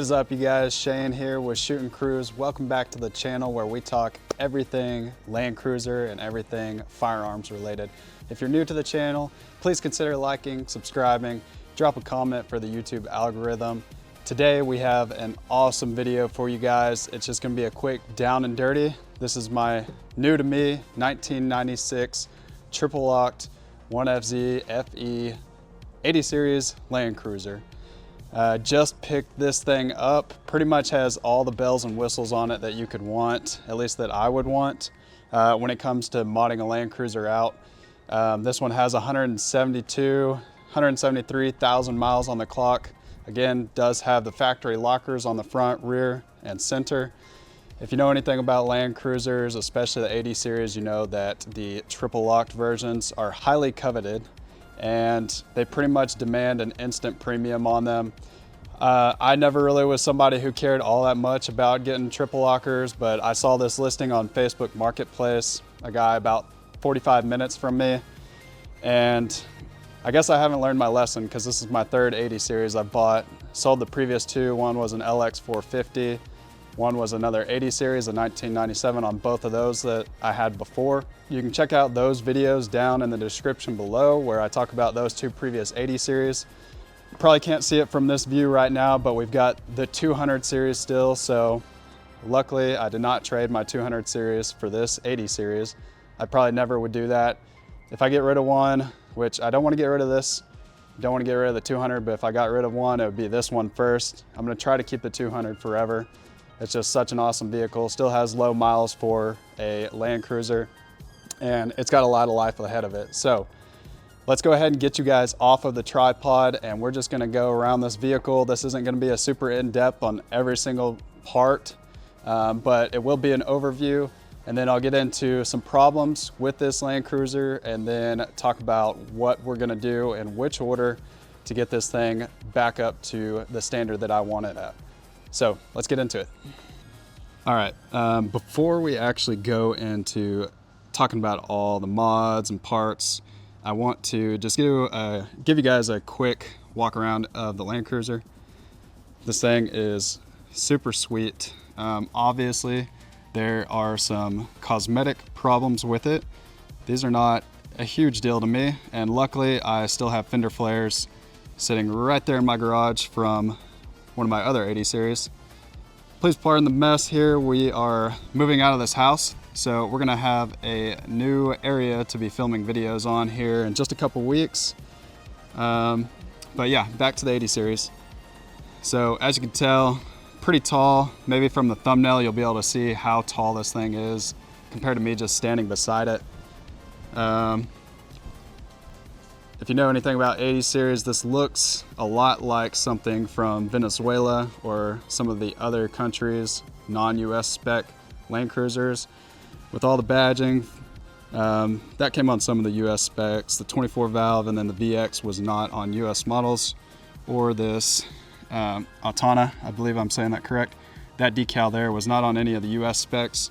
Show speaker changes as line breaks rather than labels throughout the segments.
What is up, you guys? Shane here with Shoot and Cruise. Welcome back to the channel where we talk everything Land Cruiser and everything firearms related. If you're new to the channel, please consider liking, subscribing, drop a comment for the YouTube algorithm. Today we have an awesome video for you guys. It's just gonna be a quick down and dirty. This is my new to me 1996 triple locked 1FZ FE 80 series Land Cruiser. Just picked this thing up. Pretty much has all the bells and whistles on it that you could want, at least that I would want when it comes to modding a Land Cruiser out. This one has 173,000 miles on the clock. Again, does have the factory lockers on the front, rear, and center. If you know anything about Land Cruisers, especially the 80 series, you know that the triple locked versions are highly coveted and they pretty much demand an instant premium on them. I never really was somebody who cared all that much about getting triple lockers, but I saw this listing on Facebook Marketplace, a guy about 45 minutes from me, and I guess I haven't learned my lesson because this is my third 80 series I bought. Sold the previous two. One was an LX 450. One was another 80 series, a 1997 on both of those that I had before. You can check out those videos down in the description below where I talk about those two previous 80 series. You probably can't see it from this view right now, but we've got the 200 series still. So luckily I did not trade my 200 series for this 80 series. I probably never would do that. If I get rid of one, which I don't want to get rid of this, don't want to get rid of the 200, but if I got rid of one, it would be this one first. I'm going to try to keep the 200 forever. It's just such an awesome vehicle. Still has low miles for a Land Cruiser, and it's got a lot of life ahead of it. So let's go ahead and get you guys off of the tripod, and we're just gonna go around this vehicle. This isn't gonna be a super in-depth on every single part, but it will be an overview, and then I'll get into some problems with this Land Cruiser, and then talk about what we're gonna do in which order to get this thing back up to the standard that I want it at. So let's get into it. All right, before we actually go into talking about all the mods and parts, I want to just give you guys a quick walk around of the Land Cruiser. This thing is super sweet. Obviously, there are some cosmetic problems with it. These are not a huge deal to me, and luckily I still have fender flares sitting right there in my garage from one of my other 80 series. Please pardon the mess here. We are moving out of this house, so we're gonna have a new area to be filming videos on here in just a couple weeks. But yeah, back to the 80 series. So as you can tell, pretty tall. Maybe from the thumbnail you'll be able to see how tall this thing is compared to me just standing beside it. If you know anything about 80 series, this looks a lot like something from Venezuela or some of the other countries, non-US spec Land Cruisers with all the badging. That came on some of the US specs. The 24 valve and then the VX was not on US models, or this Autana, I believe I'm saying that correct. That decal there was not on any of the US specs,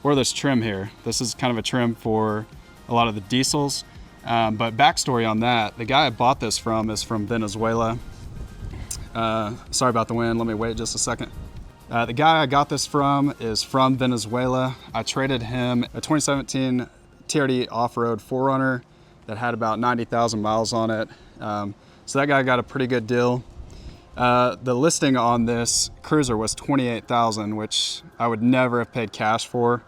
or this trim here. This is kind of a trim for a lot of the diesels. But backstory on that, the guy I bought this from is from Venezuela. Sorry about the wind, let me wait just a second. The guy I got this from is from Venezuela. I traded him a 2017 TRD Off Road 4Runner that had about 90,000 miles on it. So that guy got a pretty good deal. The listing on this Cruiser was $28,000, which I would never have paid cash for.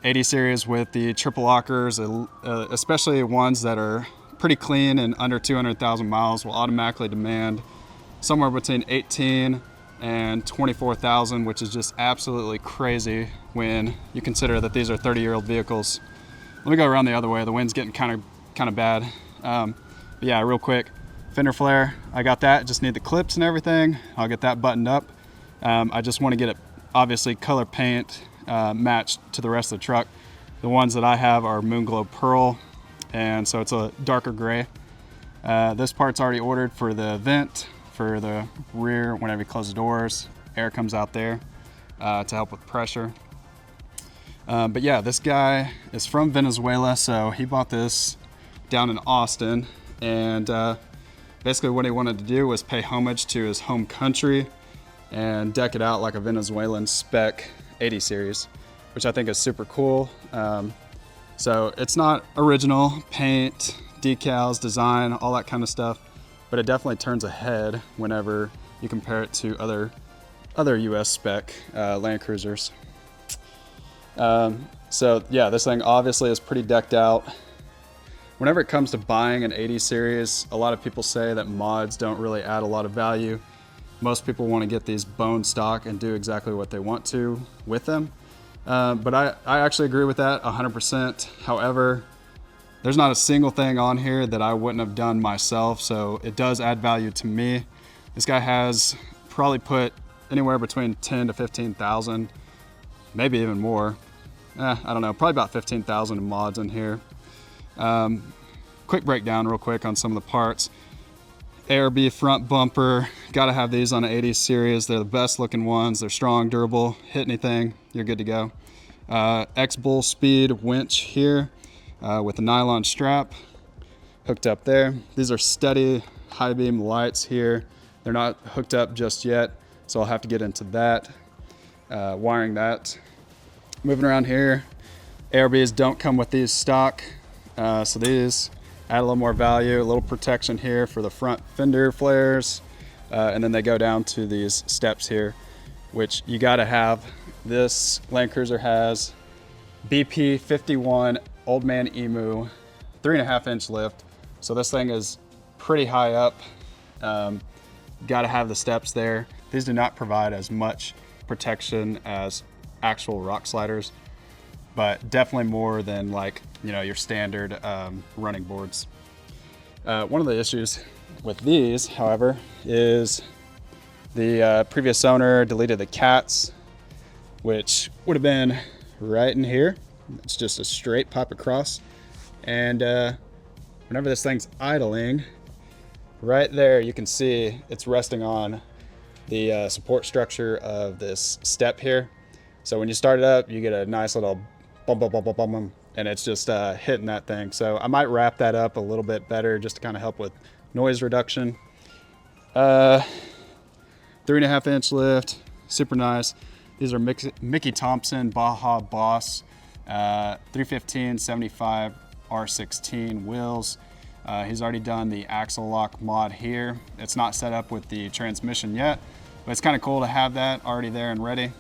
80 series with the triple lockers, especially ones that are pretty clean and under 200,000 miles, will automatically demand somewhere between 18 and 24,000, which is just absolutely crazy when you consider that these are 30-year-old vehicles. Let me go around the other way. The wind's getting kind of bad. But yeah, real quick, fender flare, I got that. Just need the clips and everything. I'll get that buttoned up. I just want to get it, obviously, color paint matched to the rest of the truck. The ones that I have are Moonglow Pearl, and so it's a darker gray. This part's already ordered for the vent, for the rear. Whenever you close the doors, air comes out there to help with pressure. But yeah, this guy is from Venezuela, so he bought this down in Austin, and Basically what he wanted to do was pay homage to his home country and deck it out like a Venezuelan spec 80 series, which I think is super cool. So it's not original paint, decals, design, all that kind of stuff, but it definitely turns ahead whenever you compare it to other US spec Land Cruisers. So yeah, this thing obviously is pretty decked out. Whenever it comes to buying an 80 series, a lot of people say that mods don't really add a lot of value. Most people want to get these bone stock and do exactly what they want to with them. But I actually agree with that 100%. However, there's not a single thing on here that I wouldn't have done myself, so it does add value to me. This guy has probably put anywhere between 10 to 15,000, maybe even more. I don't know, probably about 15,000 mods in here. Quick breakdown real quick on some of the parts. ARB front bumper, gotta have these on an 80 series. They're the best looking ones. They're strong, durable, hit anything, you're good to go. X-Bull Speed winch here with a nylon strap hooked up there. These are steady high beam lights here. They're not hooked up just yet, so I'll have to get into that, wiring that. Moving around here, ARBs don't come with these stock, so these add a little more value, a little protection here for the front fender flares, and then they go down to these steps here, which you gotta have. This Land Cruiser has BP 51 Old Man Emu 3.5 inch lift, so this thing is pretty high up. Gotta have the steps there. These do not provide as much protection as actual rock sliders, but definitely more than, like, you know, your standard running boards. One of the issues with these, however, is the previous owner deleted the cats, which would have been right in here. It's just a straight pop across, and whenever this thing's idling, right there you can see it's resting on the support structure of this step here. So when you start it up, you get a nice little bum, bum, bum, bum, bum, bum, and it's just hitting that thing. So I might wrap that up a little bit better just to kind of help with noise reduction. 3.5 inch lift, super nice. These are Mickey Thompson Baja Boss 315 75 R16 wheels. He's already done the axle lock mod here. It's not set up with the transmission yet, but it's kind of cool to have that already there and ready.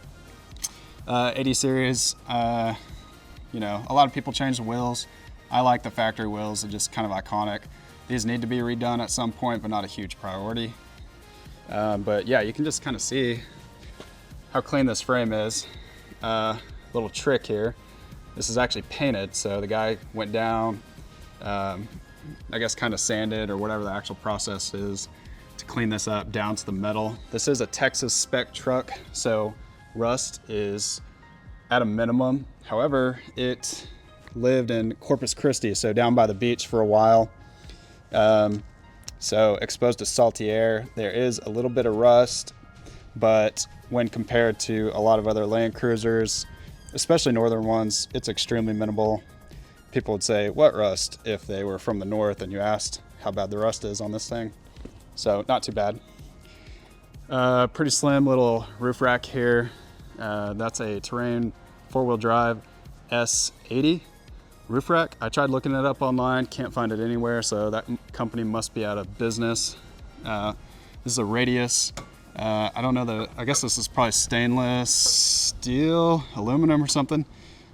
80 series, you know, a lot of people change the wheels. I like the factory wheels, they're just kind of iconic. These need to be redone at some point, but not a huge priority. But yeah, you can just kind of see how clean this frame is. Little trick here. This is actually painted, so the guy went down, I guess kind of sanded or whatever the actual process is to clean this up down to the metal. This is a Texas spec truck, so rust is at a minimum. However, it lived in Corpus Christi, so down by the beach for a while. So exposed to salty air, there is a little bit of rust, but when compared to a lot of other Land Cruisers, especially northern ones, it's extremely minimal. People would say, what rust, if they were from the north and you asked how bad the rust is on this thing. So not too bad. Pretty slim little roof rack here. That's a Terrain 4-wheel drive S80 roof rack. I tried looking it up online, can't find it anywhere, so that company must be out of business. This is a Radius. I don't know, I guess this is probably stainless steel, aluminum or something,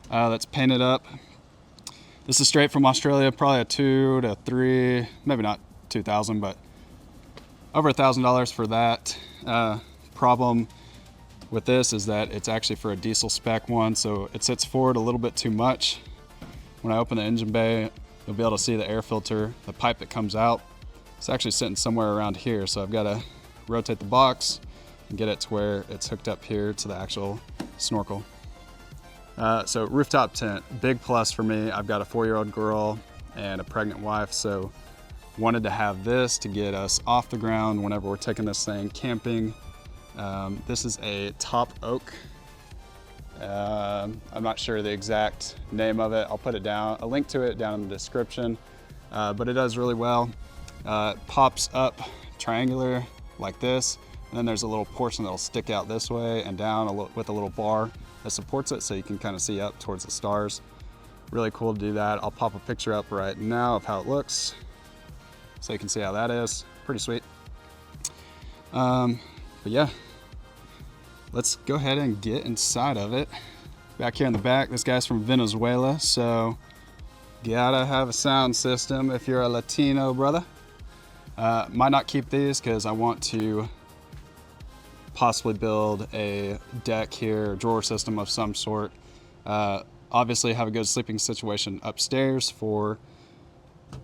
that's painted up. This is straight from Australia, probably a 2 to 3, maybe not 2,000, but over $1,000 for that. Problem with this is that it's actually for a diesel spec one, so it sits forward a little bit too much. When I open the engine bay, you'll be able to see the air filter, the pipe that comes out. It's actually sitting somewhere around here, so I've got to rotate the box and get it to where it's hooked up here to the actual snorkel. So rooftop tent, big plus for me. I've got a 4-year-old girl and a pregnant wife, so wanted to have this to get us off the ground whenever we're taking this thing camping. This is a top oak. I'm not sure the exact name of it. I'll put it down, a link to it down in the description, but it does really well. It pops up triangular like this, and then there's a little portion that'll stick out this way and down with a little bar that supports it, so you can kind of see up towards the stars. Really cool to do that. I'll pop a picture up right now of how it looks, so you can see how that is. Pretty sweet. But yeah, let's go ahead and get inside of it. Back here in the back, this guy's from Venezuela, so gotta have a sound system if you're a Latino brother. Might not keep these because I want to possibly build a deck here, drawer system of some sort. Obviously have a good sleeping situation upstairs for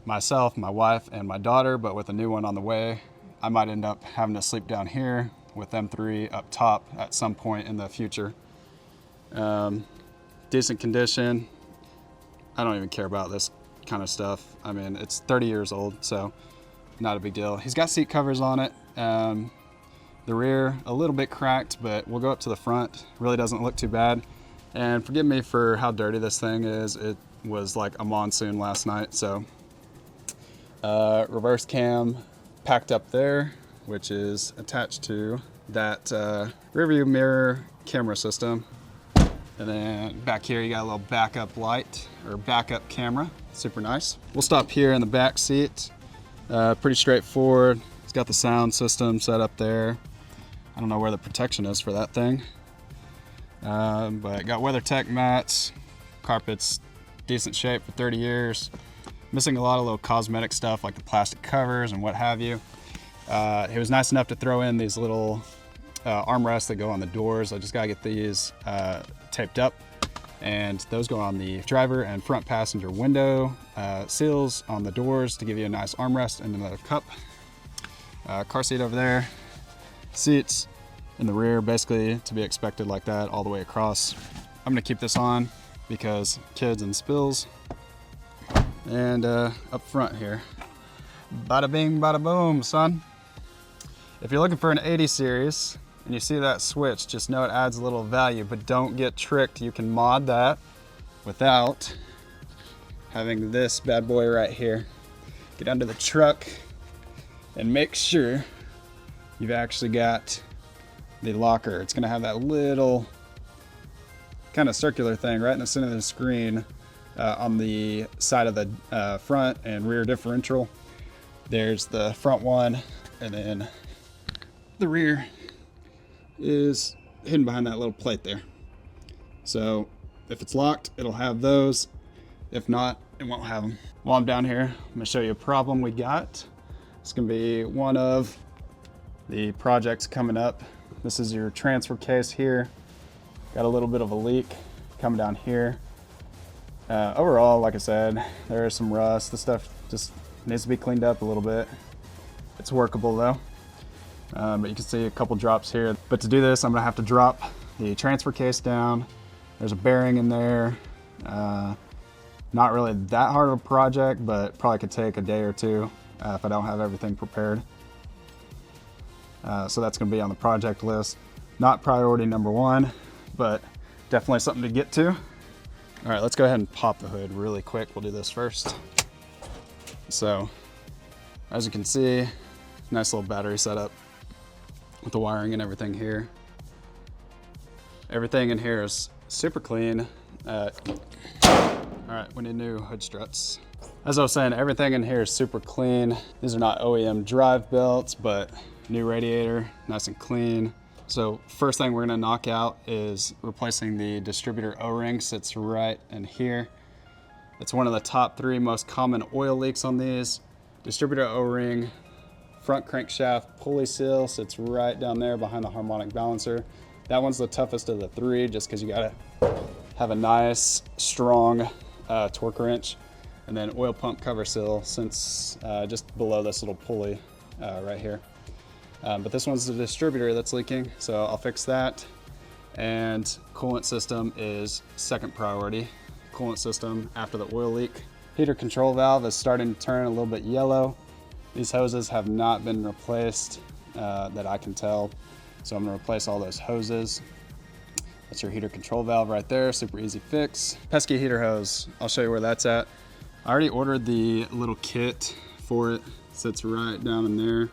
myself, my wife, and my daughter, but with a new one on the way, I might end up having to sleep down here with them three up top at some point in the future. Decent condition. I don't even care about this kind of stuff. I mean, it's 30 years old, so not a big deal. He's got seat covers on it. The rear, a little bit cracked, but we'll go up to the front. Really doesn't look too bad. And forgive me for how dirty this thing is. It was like a monsoon last night, so. Reverse cam packed up there, which is attached to that rear view mirror camera system. And then back here, you got a little backup light or backup camera. Super nice. We'll stop here in the back seat. Pretty straightforward. It's got the sound system set up there. I don't know where the protection is for that thing. But got WeatherTech mats. Carpet's decent shape for 30 years. Missing a lot of little cosmetic stuff like the plastic covers and what have you. He was nice enough to throw in these little armrests that go on the doors. I just gotta get these taped up, and those go on the driver and front passenger window seals on the doors to give you a nice armrest and another cup. Car seat over there, seats in the rear, basically to be expected like that all the way across. I'm gonna keep this on because kids and spills. And up front here, bada bing, bada boom, son. If you're looking for an 80 series and you see that switch, just know it adds a little value, but don't get tricked. You can mod that without having this bad boy right here. Get under the truck and make sure you've actually got the locker. It's gonna have that little kind of circular thing right in the center of the screen on the side of the front and rear differential. There's the front one, and then the rear is hidden behind that little plate there. So if it's locked, it'll have those. If not, it won't have them. While I'm down here, I'm gonna show you a problem we got. It's gonna be one of the projects coming up. This is your transfer case here. Got a little bit of a leak coming down here. Overall, like I said, there is some rust. This stuff just needs to be cleaned up a little bit. It's workable though. But you can see a couple drops here. But to do this, I'm gonna have to drop the transfer case down. There's a bearing in there. Not really that hard of a project, but probably could take a day or two if I don't have everything prepared. So that's gonna be on the project list. Not priority number one, but definitely something to get to. All right, let's go ahead and pop the hood really quick. We'll do this first. So, as you can see, nice little battery setup with the wiring and everything here. Everything in here is super clean. All right, we need new hood struts. As I was saying, everything in here is super clean. These are not OEM drive belts, but new radiator, nice and clean. So first thing we're gonna knock out is replacing the distributor O-ring. Sits right in here. It's one of the top 3 most common oil leaks on these. Distributor O-ring, front crankshaft pulley seal sits right down there behind the harmonic balancer. That one's the toughest of the 3 just because you gotta have a nice, strong torque wrench. And then oil pump cover seal since just below this little pulley right here. But this one's the distributor that's leaking, so I'll fix that. And coolant system is second priority. Coolant system after the oil leak. Heater control valve is starting to turn a little bit yellow. These hoses have not been replaced that I can tell. So I'm gonna replace all those hoses. That's your heater control valve right there, super easy fix. Pesky heater hose, I'll show you where that's at. I already ordered the little kit for it. sits right down in there.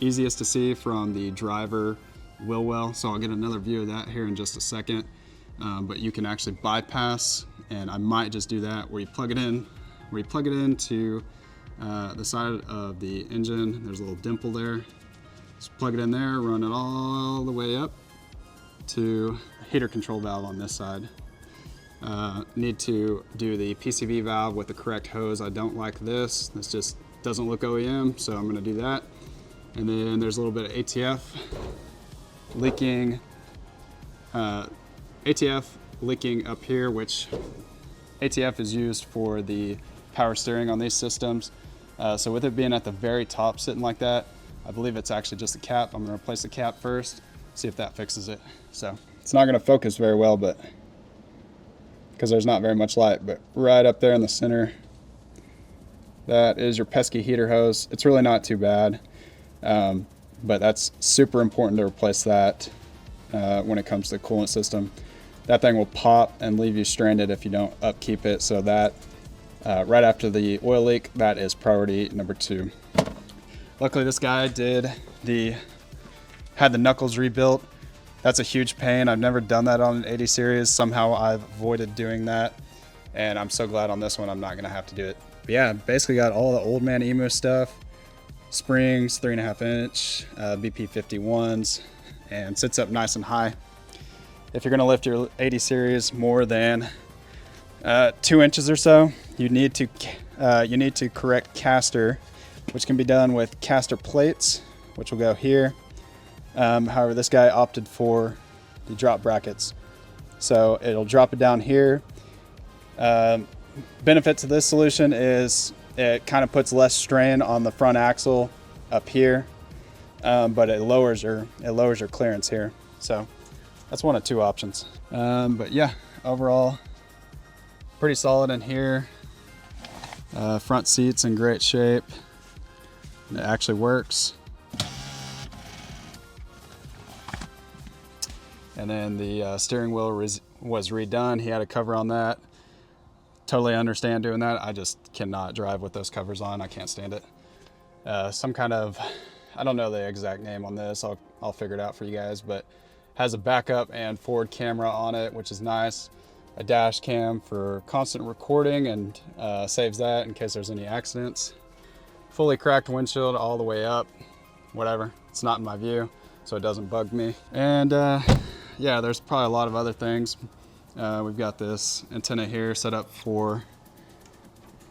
Easiest to see from the driver wheel well, so I'll get another view of that here in just a second. But you can actually bypass, and I might just do that where you plug it in, into the side of the engine. There's a little dimple there. Just plug it in there, run it all the way up to a heater control valve on this side. Need to do the PCV valve with the correct hose. I don't like this. This just doesn't look OEM, so I'm gonna do that. And then there's a little bit of ATF leaking. ATF leaking up here, which ATF is used for the power steering on these systems. So with it being at the very top sitting like that, I believe it's actually just a cap. I'm gonna replace the cap first, see if that fixes it. So it's not gonna focus very well, but because there's not very much light, but right up there in the center, that is your pesky heater hose. It's really not too bad, but that's super important to replace that when it comes to the coolant system. That thing will pop and leave you stranded if you don't upkeep it. So that right after the oil leak, that is priority number 2. Luckily this guy had the knuckles rebuilt. That's a huge pain. I've never done that on an 80 series. Somehow I've avoided doing that, and I'm so glad on this one I'm not gonna have to do it. But yeah, basically got all the old man emu stuff, springs, 3.5 inch, BP51s, and sits up nice and high. If you're gonna lift your 80 series more than 2 inches or so, you need to correct caster, which can be done with caster plates, which will go here. However, this guy opted for the drop brackets, so it'll drop it down here. Benefit to this solution is it kind of puts less strain on the front axle up here, but it lowers your clearance here. So that's one of 2 options. But yeah, overall pretty solid in here. Front seat's in great shape. It actually works. And then the steering wheel was redone. He had a cover on that. Totally understand doing that. I just cannot drive with those covers on. I can't stand it. Some kind of, I don't know the exact name on this. I'll figure it out for you guys, but has a backup and forward camera on it, which is nice. A dash cam for constant recording, and saves that in case there's any accidents. Fully cracked windshield all the way up. Whatever, it's not in my view, so it doesn't bug me. And yeah, there's probably a lot of other things. We've got this antenna here set up for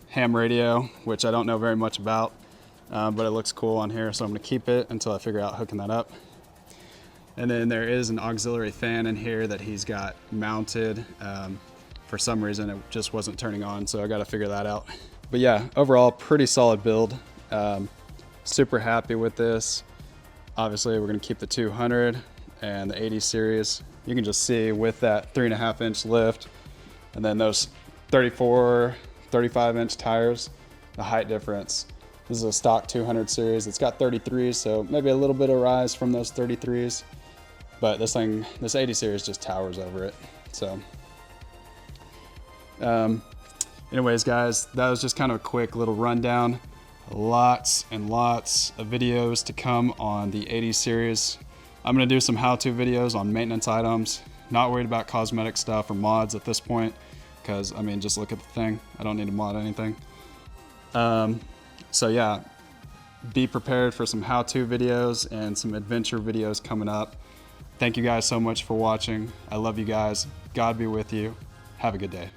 ham radio, which I don't know very much about, but it looks cool on here, so I'm gonna keep it until I figure out hooking that up. And then there is an auxiliary fan in here that he's got mounted. For some reason it just wasn't turning on, so I gotta figure that out. But yeah, overall pretty solid build. Super happy with this. Obviously we're gonna keep the 200 and the 80 series. You can just see with that 3.5 inch lift and then those 34, 35 inch tires, the height difference. This is a stock 200 series. It's got 33s, so maybe a little bit of rise from those 33s. But this 80 series just towers over it. So anyways guys, that was just kind of a quick little rundown. Lots and lots of videos to come on the 80 series. I'm gonna do some how-to videos on maintenance items. Not worried about cosmetic stuff or mods at this point, because I mean, just look at the thing. I don't need to mod anything. So yeah, be prepared for some how-to videos and some adventure videos coming up. Thank you guys so much for watching. I love you guys. God be with you. Have a good day.